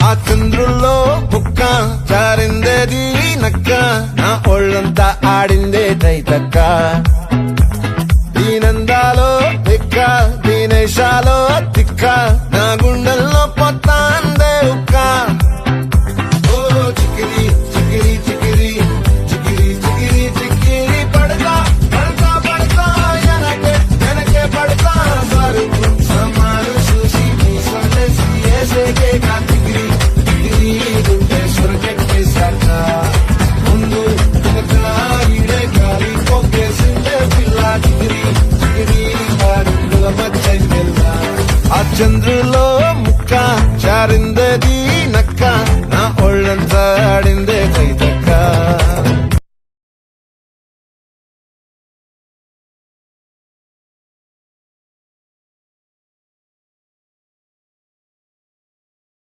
ఆ చంద్రుల్లో బుక్క జారిందేది నక్క నా ఒళ్ళంతా ఆడిందే తైతక్క దీనందాలో తిక్క దీనేశాలో తిక్క నా గుండెల్లో పొత్తాందే ఉక్క ఓ చికిరి చికిరి చికిరి చికిరి చికిరి చికిరి పడతా పడతా పడతా ఎనకే ఎనకే పడతా సరుకు సమారు చూసి నీ సొంతేసి ఏసేకే కా చికిరి చికిరి గుండె సురకెట్టేశాక ముందు వెనక ఈడే గాలి పొగ్గేసిందే పిల్ల చికిరి చికిరి వాడుల మధ్య ఆ చంద్రులో ముక్క జారిందది నక్క నా ఒళ్ళంతా ఆడింది